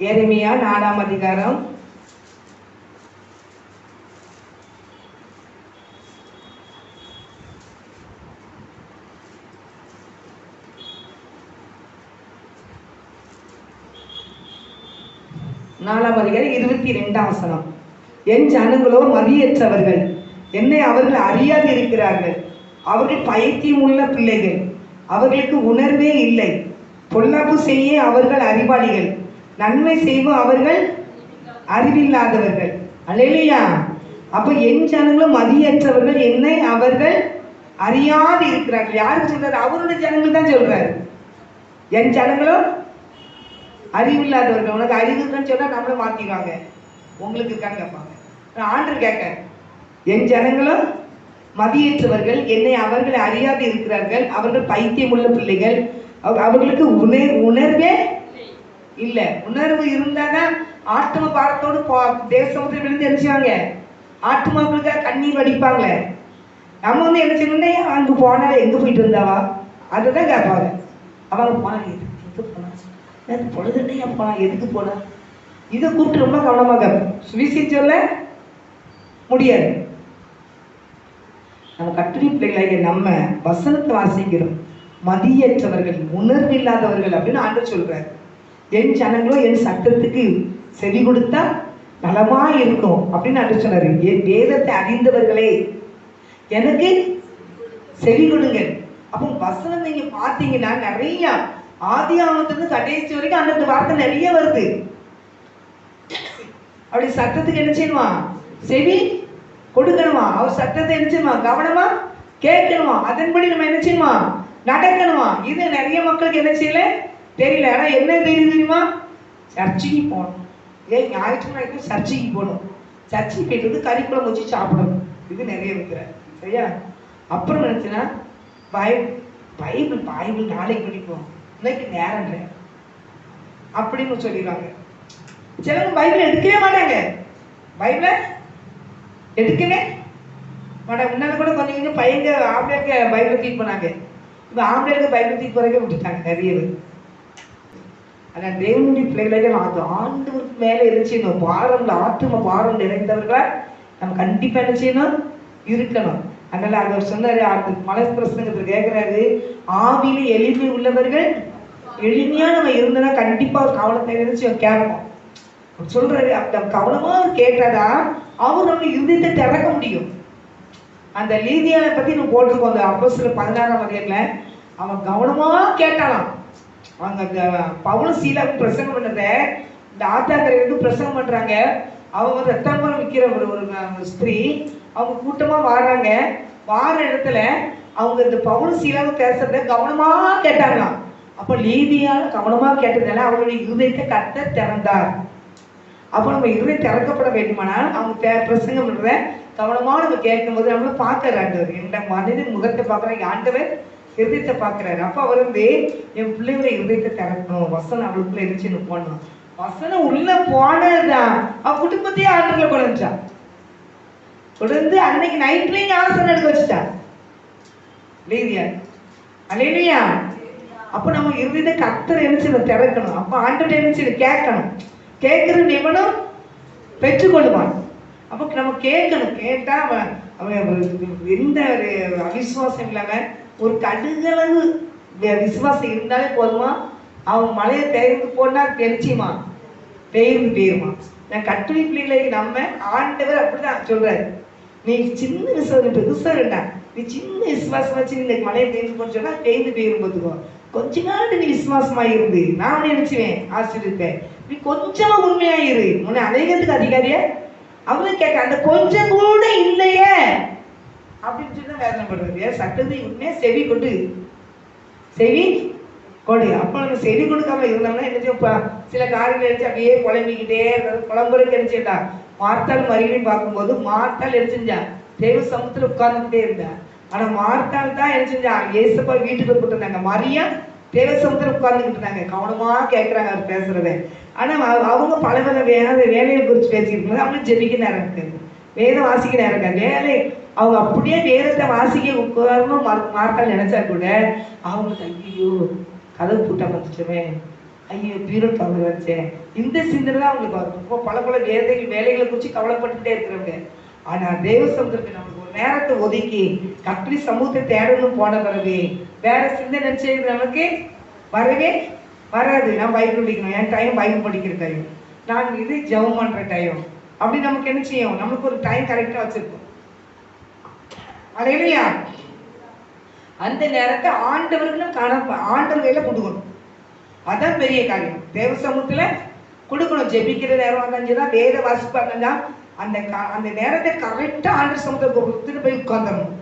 எரேமியா 4ஆம் அதிகாரம் 22ஆம் வசனம். என் ஜனங்களோ மதியற்றவர்கள், என்னை அவர்கள் அறியாது இருக்கிறார்கள். அவர்கள் பைத்தியம் உள்ள பிள்ளைகள், அவர்களுக்கு உணர்வே இல்லை. பொல்லாப்பு செய்ய அவர்கள் அறிவாளிகள், நன்மை செய்வோம் அவர்கள் அறிவில்லாதவர்கள். அல்லேலூயா. அப்ப என் ஜனங்களும் மதியற்றவர்கள், என்னை அவர்கள் அறியாது இருக்கிறார்கள். யாருக்கு சொல்றாரு? அவருடைய ஜனங்கள் தான் சொல்றாரு. என் ஜனங்களும் அறிவில்லாதவர்கள். உனக்கு அறிவு இருக்குன்னு சொன்னா நம்மள மாத்திடுவாங்க, உங்களுக்கு இருக்கான்னு கேட்பாங்க. ஆண்டு கேட்க, என் ஜனங்களும் மதியற்றவர்கள், என்னை அவர்கள் அறியாது இருக்கிறார்கள். அவர்கள் பைத்தியம் உள்ள பிள்ளைகள், அவர்களுக்கு உணர்வே இல்லை. உணர்வு இருந்தாதான் ஆத்ம பாரத்தோடு தேசமுத்திரம் விழுந்து நினைச்சாங்க, ஆத்மாக்களுக்காக கண்ணீர் வடிப்பாங்க. நம்ம வந்து என்ன செய்யணும்னா அங்கே போனா எங்கே போயிட்டு இருந்தாவா அதுதான் கேட்பாங்க. அவங்க போனாங்க, எதுக்கு போனா, பொழுதுன்னையா போனா, எதுக்கு போனா, இதை கூப்பிட்டு ரொம்ப கவனமாக கேட்போம். சுவிசேஷம் சொல்ல முடியாது. நம்ம கட்டுரை பிள்ளைகளாகிய நம்ம வசனத்தை வாசிக்கிறோம். மதியற்றவர்கள், உணர்வு இல்லாதவர்கள் அப்படின்னு ஆண்டு சொல்றாரு. என் ஜனங்களோ என் சட்டத்துக்கு செவி கொடுத்தா நலமா இருக்கும் அப்படின்னு ஆண்டு சொன்னாரு. என் வேதத்தை அறிந்தவர்களே எனக்கு செவி கொடுங்க. அப்போ வசனம் நீங்க பார்த்தீங்கன்னா நிறைய ஆதியாகமத்திலிருந்து கடைசி வரைக்கும் அந்த வார்த்தை நிறைய வருது. அப்படி சட்டத்துக்கு என்ன செய்யணுமா? செவி கொடுக்கணுமா? அவர் சட்டத்தை என்ன செய்யணுமா? கவனமா கேட்கணுமா? அதன்படி நம்ம என்ன செய்யணுமா? நடக்கணுமா? இது நிறைய மக்களுக்கு என்ன செய்யல தெரியல. ஆனா என்ன தெரியுமா? சர்ச்சைக்கு போகணும். ஏன் ஞாயிற்றுக்கிழமை சர்ச்சைக்கு போகணும், சர்ச்சைக்கு போயிட்டு கறிக்குளம் வச்சு சாப்பிடணும். இது நிறைய இருக்கிறார். சரியா? அப்புறம் நினைச்சுன்னா பைபிள் நாளைக்கு படிப்போம், இன்னைக்கு நேரம் இல்லை அப்படின்னு சொல்லிடுவாங்க. சிலவங்க பைபிள் எடுக்கவே மாட்டாங்க. பைபிளை எடுக்கவே மாட்டாங்க. முன்னாடி கூட கொஞ்சம் கொஞ்சம் பையங்க ஆம்பளைக்கு பைபிளை தூக்கி போனாங்க. இப்போ ஆம்பளைக்கு பைபிள் தூக்கி போறதே விட்டுட்டாங்க நிறைய பேர். ஆனால் தேவனுடைய பிள்ளைகளாக அது ஆண்டவருக்கு மேலே இருந்துச்சுன்னு பாரம், ஆத்தும பாரம் நிறைந்தவர்களா நம்ம கண்டிப்பா என்ன செய்யணும்? இருக்கணும். அதனால அவர் சொன்னாரு, அந்த மலை பிரசங்கத்தில் கேட்கிறாரு, ஆவியில எளிமை உள்ளவர்கள் எளிமையா நம்ம இருந்தனா கண்டிப்பா ஒரு கவனத்தை நினைச்சு கேட்போம் சொல்றாரு. அந்த கவனமா கேட்டாதான் அவர் நம்ம இருதயத்தை திறக்க முடியும். அந்த லீதியானை பத்தி நம்ம போட்டிருக்கோம். அந்த அப்போஸ்தலர் 16ஆம் அதிகாரத்துல அவன் கவனமா கேட்டாலாம். அவங்க பவுல் சீலா பிரசங்கம் பண்ணத இந்த ஆத்தாக்கரைக்கு பிரசங்கம் பண்றாங்க. அவங்க வந்து ரத்தாம்பரம் விற்கிற ஒரு ஸ்திரீ, அவங்க கூட்டமா வாராங்க. வார இடத்துல அவங்க இந்த பவுல் சீலாவும் பேசுறத கவனமா கேட்டாங்களாம். அப்ப லீதியால கவனமா கேட்டதால அவருடைய இருதயத்தை கர்த்தர் திறந்தார். அப்போ நம்ம இருதயம் திறக்கப்பட வேண்டுமானால் அவங்க பிரசங்கம் பண்ற கவனமா நம்ம கேட்கும் போது நம்மள பார்க்கறாரு. இந்த மனிதன் முகத்தை பார்க்கறாங்க, ஆண்டவர் இருதயத்தை பார்க்கறாரு. அப்ப அவர் என் பிள்ளைகளை இருதயத்தை திறக்கணும், வசனம் அவளுக்குள்ள இருந்துச்சுன்னு போடணும். வசனம் உள்ள போனதுதான் அவ குடும்பத்தையே ஆண்டுகளை கொண்டு வந்துச்சான். கொண்டு அன்னைக்கு நைட்லயும் ஆலோசனை எடுக்க வச்சுட்டான் லீதியா. அல்லேலூயா. அப்ப நம்ம இருதயத்தை கர்த்தர் என்ன திறக்கணும். அப்ப ஆண்டவர் என்ன கேட்கணும். கேட்கிற நிபுணம் பெற்றுக்கொள்வான். அப்ப நம்ம கேட்கணும். கேட்டா எந்த ஒரு அவிசுவாசம் இல்லாம ஒரு கடுகளவு விசுவாசம் இருந்தாலே போதுமா, அவன் மலையை பெயர்ந்து போனா தெரிச்சுமா பெயர்ந்து போயிருமா. நான் கட்டுரை பிள்ளைகளை நம்ம ஆண்டவர் அப்படிதான் சொல்றாரு, நீ சின்ன விசுவாசம் பெருசா வேண்டாம், நீ சின்ன விசுவாசம் வச்சு இந்த மலையை பெயர்ந்து போன்னு சொன்னா பெயர்ந்து போயிரும் போதுக்கோ. கொஞ்ச நாள் நீ விசுவாசமா இருந்து நான் நினைச்சுவேன் ஆசிரியப்பேன். நீ கொஞ்சமா உண்மையா இரு, உன்னை அநேகத்துக்கு அதிகாரியா அவரும் கேட்க அந்த கொஞ்சம் கூட இல்லையே அப்படின்னு சொல்லி தான் வேதனைப்படுறது. சட்டத்தை உண்மையா செவி கொடு, செவி கொடு. அப்ப நம்ம செவி கொடுக்காம இருந்தோம்னா என்ன சில காரியங்கள் எடுத்து அப்படியே குழம்பிக்கிட்டே இருக்கிறது. குழம்புறதுக்கு நினைச்சுட்டா மார்த்தாள் மறியலையும் பார்க்கும்போது மார்த்தாள் எடுத்துஞ்சா தேவ சமுத்திரம் உட்கார்ந்துக்கிட்டே இருந்தா. ஆனா மார்த்தாள் தான் என்ன செஞ்சா ஏசப்பா வீட்டுக்கு போட்டுருந்தாங்க, மரியா தேவ சமுத்திரம் உட்கார்ந்துக்கிட்டு இருந்தாங்க. கவனமா கேட்கறாங்க அவர் பேசுறத. ஆனா அவங்க பல பல வேலையை குறித்து பேசிக்கிட்டு அவங்களும் ஜெபிக்க நேரம் இருக்காது, வேதம் வாசிக்க நேரம் இருக்காது. வேலை அவங்க அப்படியே வேதத்தை வாசிக்க உட்காரணும் மார்த்தாள் நினைச்சா கூட அவங்களுக்கு ஐயோ கதவு பூட்டா வந்துச்சுமே, ஐயோ பீரோ கவலை வச்சேன், இந்த சிந்தனை தான் அவங்களுக்கு வரும். பல பல வேலைகளை குறித்து கவலைப்பட்டுட்டே இருக்கிறவங்க. ஆனா தேவ சமுத்திரத்தை நம்மளுக்கு ஒரு நேரத்தை ஒதுக்கி கப்பலி சமூகத்தை தேடணும் போன பிறகு வேற சிந்தனை செய்து நமக்கு வரவே வராது. நான் பைபிள் படிக்கணும், என் டைம் பைபிள் படிக்கிற டைம், நான் இது ஜெபம் பண்ற டைம், அப்படி நமக்கு என்ன செய்யும், நமக்கு ஒரு டைம் கரெக்டா வச்சிருக்கோம். இல்லையா? அந்த நேரத்தை ஆண்டவர்களும் ஆண்டவர் கையில கொடுக்கணும். அதான் பெரிய காரியம். தேவ சமூகத்துல கொடுக்கணும். ஜெபிக்கிற நேரம் வந்தாச்சுதான், வேத வாசிப்பாங்கன்னா அந்த நேரத்தை கரெக்டா ஆண்டவர் சமூகத்தை போய் உட்கார்ந்துடணும்.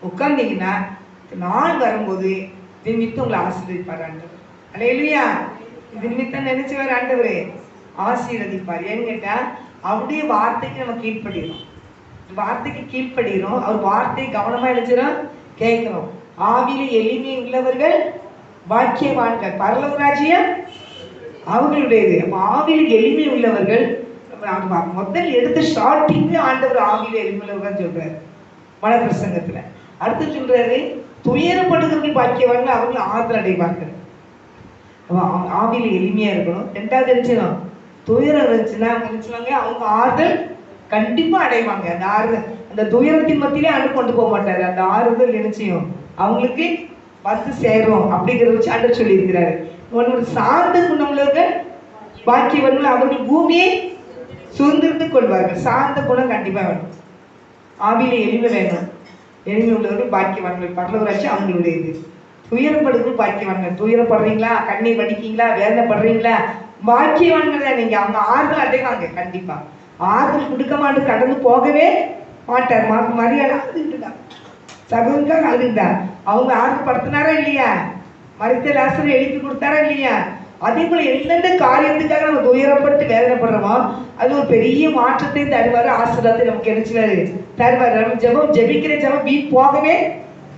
உட்கார்ந்தீங்கன்னா நாள் வரும்போது நிமித்தம் உங்களை ஆசீர்வதிப்பார் ஆண்டவர். அல்லேலூயா. இது நிமித்தம் நினைச்சவர் ஆண்டவரே ஆசீர்வதிப்பார். ஏன்னு கேட்டா அவருடைய வார்த்தைக்கு நம்ம கீழ்படுகிறோம், வார்த்தைக்கு கீழ்படுகிறோம். அவர் வார்த்தை கவனமா நினைச்சிடும் கேட்கிறோம். ஆவியில எளிமை உள்ளவர்கள் பாக்கியவான்கள், பரலோக ராஜ்யம் அவர்களுடையது. ஆவியில் எளிமை உள்ளவர்கள் முதல் எடுத்து ஸ்டார்டிங் ஆண்டவர் ஆவியில எளிமை உள்ளவர்கள் சொல்றாரு மன பிரசங்கத்துல. அடுத்து சொல்றாரு துயரப்படுகிறவர்கள் பாக்கியவான்கள், அவர்கள் ஆறுதல் அடைவார்கள். ஆவியில எளிமையா இருக்கணும். ரெண்டாவது நினைச்சிடும் துயரம் இருந்துச்சுன்னா அவங்க நினைச்சுவாங்க அவங்க ஆறுதல் கண்டிப்பா அடைவாங்க. அந்த ஆறுதல் அந்த துயரத்தின் மத்தியிலே அனு கொண்டு போக மாட்டாரு. அந்த ஆறுதல் நினைச்சியும் அவங்களுக்கு வந்து சேரும் அப்படிங்கிறத வச்சு ஆண்டவர் சொல்லி இருக்கிறாரு. ஒன்று சார்ந்த குணமுள்ளவர்கள் பாக்கியவர்கள், அவர்கள் பூமியை சுதந்திரத்து கொள்வார்கள். சார்ந்த குணம் கண்டிப்பா வேணும். ஆவியில எளிமை வேணும். எளிமை உள்ளவர்கள் பாக்கியவான்கள், பரலோகராட்சி அவங்களுடையது. துயரப்படுவர்கள் பாக்கியவான்கள். துயரப்படுறீங்களா, கண்ணீர் வடிக்கீங்களா, வேதனைப்படுறீங்களா, பாக்கியவான்கள் தான் நீங்க. அவங்க ஆறுதல் அடைவாங்க. கண்டிப்பா ஆறுதல் கொடுக்க மாட்டு கடந்து போகவே மாட்டார். மரியாதை அழுதுட்டார், சகோதரன் அழுதுட்டார். அவங்க ஆறுதல் படுத்தினாரா இல்லையா, மரித்த லாசரை எழுப்பி கொடுத்தாரா இல்லையா. அதே போல எந்தெந்த காரியத்துக்காக நம்ம துயரப்பட்டு வேதனைப்படுறோமோ அது ஒரு பெரிய மாற்றத்தை தருவாரு, ஆசீர்வாதத்தை நமக்கு கிடைச்சுவாரு தருவாரு. நம்ம ஜெபம் ஜெபிக்கிற ஜெபம் வீண் போகவே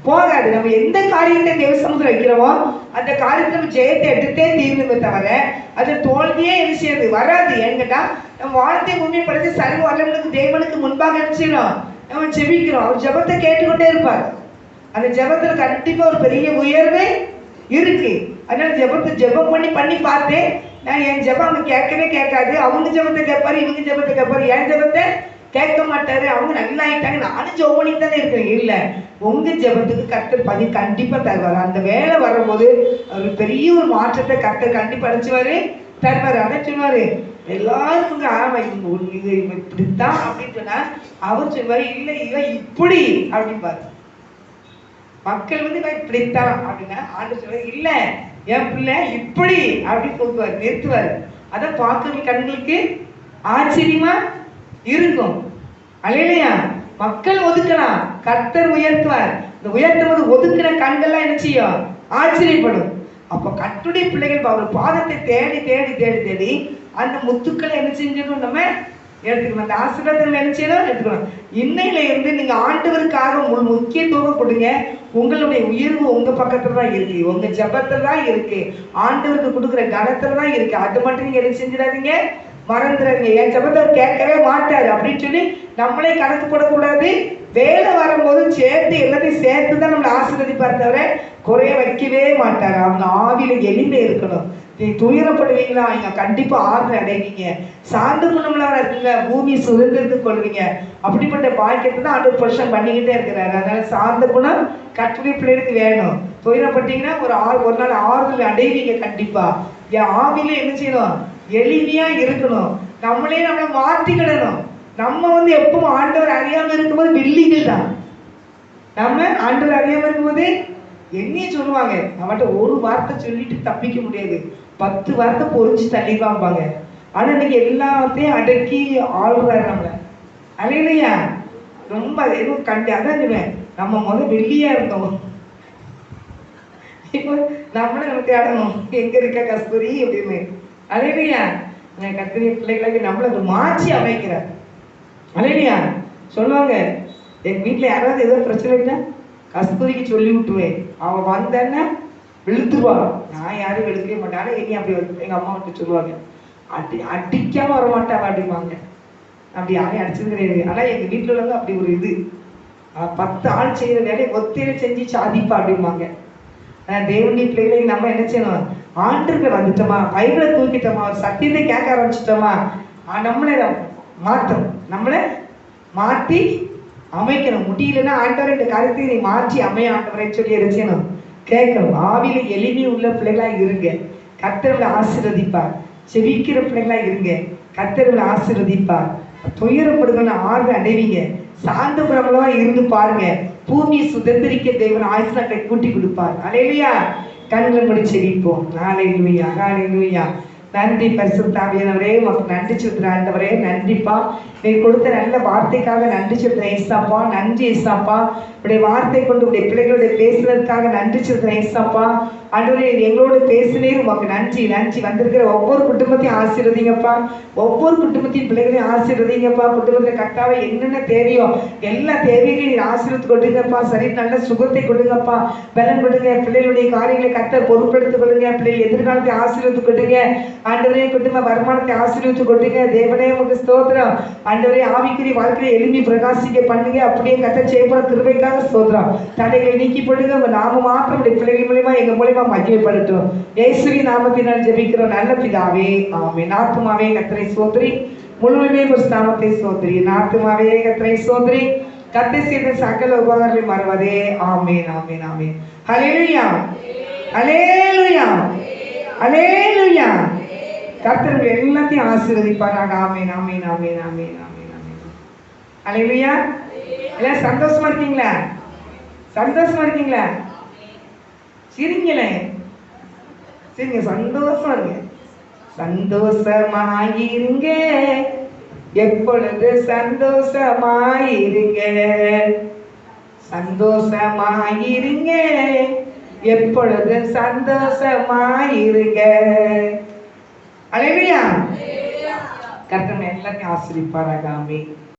போகாது. நம்ம எந்த காரியத்தை தேவ சமூகத்தில் வைக்கிறோமோ அந்த காரியத்தை நம்ம ஜெயத்தை எடுத்தே தீர்வுமே தவிர அது தோல்வியே என்ன செய்யாது வராது. ஏன்னுட்டா நம்ம வாழ்த்தை உண்மைப்படுத்தி சர்வ வல்லவனுக்கு தேவனுக்கு முன்பாக நினைச்சிடும் நம்ம ஜெபிக்கிறோம். அவர் ஜெபத்தை கேட்டுக்கொண்டே இருப்பார். அந்த ஜெபத்துல கண்டிப்பா ஒரு பெரிய உயர்வே இருக்கு. அதனால ஜெபம் பண்ணி பார்த்தேன் நான். என் ஜெபம் அவங்க கேட்கவே கேட்காது. அவங்க ஜெபத்தை கேட்பாரு, இவங்க ஜெபத்தை கேட்பாரு, என் ஜெபத்தை கேட்க மாட்டாரு. அவங்க நல்லா ஆயிட்டாங்க, நானும் ஜெபம் பண்ணிட்டு தானே இருக்கிறேன். இல்லை, உங்க ஜெபத்துக்கு கர்த்தர் பதில் கண்டிப்பா தருவாரு. அந்த வேலை வரும்போது அவர் பெரிய ஒரு மாற்றத்தை கர்த்தர் கண்டிப்பா அடிச்சுவாரு தருவாரு. அதான் சொல்லுவாரு எல்லாருக்கும் ஆமா இவங்க இது இப்படித்தான் அப்படின்னு சொன்னா அவர் சொல்லுவாரு இல்லை இவன் இப்படி அப்படின்பாரு. மக்கள் வந்து இவன் இப்படித்தான் அப்படின்னா ஆண்டு சொல்லுவாரு இல்ல என் பிள்ளை இப்படி அப்படின்னு கூப்பிடுவார், நிறுத்துவார். அதான் பார்க்க கண்களுக்கு ஆச்சரியமா இருக்கும். அல்லையா? மக்கள் ஒதுக்கலாம், கர்த்தர் உயர்த்துவார். இந்த உயர்த்தும் போது ஒதுக்கின கண்கள்லாம் என்ன செய்யும்? ஆச்சரியப்படும். அப்ப கர்த்தருடைய பிள்ளைகள் அவர் பாதத்தை தேடி தேடி தேடி தேடி அந்த முத்துக்களை என்ன செஞ்சிடணும்? நம்ம எடுத்துக்கணும். அந்த ஆசீர்வாதத்தை என்ன செய்யணும்? எடுத்துக்கணும். இன்னையில இருந்து நீங்க ஆண்டவருக்காக முக்கியத்துவம் கொடுங்க. உங்களுடைய உயர்வு உங்க பக்கத்துல தான் இருக்கு, உங்க ஜபத்துல தான் இருக்கு, ஆண்டவருக்கு கொடுக்குற கனத்துல தான் இருக்கு. அது மட்டும் நீங்க என்ன செஞ்சிடாதீங்க, மறந்துடாதீங்க. என் ஜபத்தை கேட்கவே மாட்டாரு அப்படின்னு சொல்லி நம்மளே கணக்கு போடக்கூடாது. வேலை வரும்போது சேர்த்து எல்லாத்தையும் சேர்த்து தான் நம்மளை ஆசீர்வதிப்பார் தவிர குறைய வைக்கவே மாட்டாரு. அவங்க ஆவியில எளிமை இருக்கணும். நீ துயரப்படுவீங்களா? இங்க கண்டிப்பா ஆறுதல் அடைவீங்க. சார்ந்த குணம்லாம் இருக்குங்க, பூமி சுதந்திரத்து கொள்வீங்க. அப்படிப்பட்ட பாக்கியத்தை தான் ஆண்டு வருஷம் பண்ணிக்கிட்டே இருக்கிறாரு. அதனால சார்ந்த குணம் கர்த்தருடைய பிள்ளைகளுக்கு வேணும். துயரப்பட்டீங்கன்னா ஒரு நாள் ஆறுதல் அடைவீங்க கண்டிப்பா. என் ஆவியில என்ன செய்யணும்? எளிமையா இருக்கணும். நம்மளே நம்மளை மாற்றிக்கிடணும். நம்ம எப்பவும் ஆண்டவர் அறியாம இருக்கும்போது வெள்ளிகள் தான். நம்ம ஆண்டவர் அறியாம இருக்கும்போது என்னையே சொல்லுவாங்க, அவன்கிட்ட ஒரு வார்த்தை சொல்லிட்டு தப்பிக்க முடியாது, 10 வார்த்தை பொறிச்சு தள்ளிப்பாங்க. ஆனா இன்னைக்கு எல்லாத்தையும் அடக்கி ஆளுறாரு நம்மள. அலையிலையா ரொம்ப எதுவும் அதான் சொல்லுவேன், நம்ம வெள்ளியா இருந்தோம், இப்போ நம்மளும் நமக்கு ஆடணும் எங்க இருக்க கஸ்தூரி அப்படின்னு. அலையிலையா கத்திரி பிள்ளைகளுக்கு நம்மள மாற்றி அமைக்கிறார். அலையிலையா சொல்லுவாங்க, எங்க வீட்டுல யாராவது ஏதோ பிரச்சனை இல்லைன்னா கஸ்தூரிக்கு சொல்லி விட்டுவேன், அவன் வந்தேன்னா வெளுத்துருவா. நான் யாரும் வெளுக்கவே மாட்டேன். ஆனால் என்னையும் அப்படி எங்கள் அம்மா வந்துட்டு சொல்லுவாங்க, அடிக்காம வரமாட்டாவா அப்படிம்பாங்க. அப்படி யாரையும் அடிச்சது கிடையாது. ஆனால் எங்கள் வீட்டில் உள்ளவங்க அப்படி ஒரு இது 10 ஆள் செய்கிற வேலையை ஒத்தையில செஞ்சு சாதிப்பா அப்படிம்பாங்க. தேவனுடைய பிள்ளைகளை நம்ம என்ன செய்யணும்? ஆண்டுக்கு வந்துட்டோமா, பைபிளை தூக்கிட்டோமா, ஒரு சத்தியத்தை கேட்க ஆரம்பிச்சிட்டோமா, நம்மளை மாற்றணும், நம்மளை மாற்றி அமைக்கணும். முடியலன்னா ஆண்டவர் இந்த காரியத்தை நீ மாற்றி அமைய ஆண்டவரை சொல்லி என்ன செய்யணும்? கேட்கணும். ஆவியில எளிமை உள்ள பிள்ளைகளா இருங்க, கர்த்தர்களை ஆசீர்வதிப்பார். செபிக்கிற பிள்ளைகளா இருங்க, கர்த்தர்களை ஆசீர்வதிப்பார். துயரப்படுகிற ஆறுதல் அடைவீங்க. சார்ந்த குணங்களா இருந்து பாருங்க, பூமியை சுதந்திரிக்க தேவன் ஆயுசு நாட்களை கூட்டி கொடுப்பார். அல்லேலூயா. கண்களை மூடி செபிப்போம். ஹல்லேலூயா, ஹல்லேலூயா. நன்றி பரிசுத்த ஆவியானவரே, உமக்கு நன்றி சொல்கிறேன் ஆண்டவரே. நன்றிப்பா, நீ கொடுத்த நல்ல வார்த்தைக்காக நன்றி சொல்கிறேன் ஏசாப்பா. நன்றி ஏசாப்பா, உடைய வார்த்தை கொண்டு உடைய பிள்ளைகளோட பேசுறதுக்காக நன்றி சொல்கிறேன் ஏசாப்பா. ஆண்டவரே எங்களோட பேசினே உமக்கு நன்றி. நன்றி. வந்திருக்கிற ஒவ்வொரு குடும்பத்தையும் ஆசீர்வதிங்கப்பா, ஒவ்வொரு குடும்பத்தையும் பிள்ளைகளையும் ஆசீர்வதிங்கப்பா. குடும்பத்தில் கட்டாவே என்னென்ன தேவையோ எல்லா தேவைகளையும் நீ ஆசீர்வத்து கொடுங்கப்பா. சரி, நல்ல சுகத்தை கொடுங்கப்பா, பலன் கொடுங்க. பிள்ளைகளுடைய காரியங்களை கர்த்தர் பொறுப்பெடுத்துக் கொள்ளுங்க. பிள்ளைகள் எதிர்காலத்தை ஆசீர்வத்து கொடுங்க ஆண்டவரே. குடும்ப வருமானத்தை ஆசீர்வத்து கொடுங்க. தேவனே உமக்கு ஸ்தோத்திரம். ஆண்டவரே ஆவிக்குரிய வாழ்க்கையை எளிமை பிரகாசிக்க பண்ணுங்க. அப்படியே கர்த்தர் செய்யப்பட கிருபைக்காக ஸ்தோத்திரம். தடைகளை நீக்கி போடுங்க. உங்க நாம மாத்திரம் பிள்ளைகள் மூலியமா எங்க மூலியமா மகிமைப்படட்டும். இயேசுவின் நாமத்தினால் ஜெபிக்கிறோம் நல்ல பிதாவே, ஆமென். ஆத்துமாவே கர்த்தரை ஸ்தோத்திரி, முழுமையுமே ஒரு நாமத்தை ஸ்தோத்திரி. ஆத்துமாவே கர்த்தரை ஸ்தோத்திரி, கர்த்தர் செய்த சகல உபகாரங்களை மறவாதே. ஆமென், ஆமென், ஆமென். ஹல்லேலூயா, ஹல்லேலூயா, ஹல்லேலூயா. கர்த்தர் எல்லாத்தையும் ஆசீர்வதிப்பாராக. ஆமென், ஆமென், ஆமென், ஆமென், ஆமென், ஆமென். ஹல்லேலூயா. எல்லாம் சந்தோஷமா இருக்கீங்களா? சந்தோஷமா இருக்கீங்களா? சிரிங்களே, சரிங்க, சந்தோஷமா இருங்க. சந்தோஷமாயிருங்க, எப்பொழுது சந்தோஷமாயிருங்க, சந்தோஷமாயிருங்க, எப்பொழுது சந்தோஷமாயிருங்க. அல்லேலூயா. கர்த்தர் எல்லாத்தையும் ஆசீர்வதிப்பாராக. ஆமென்.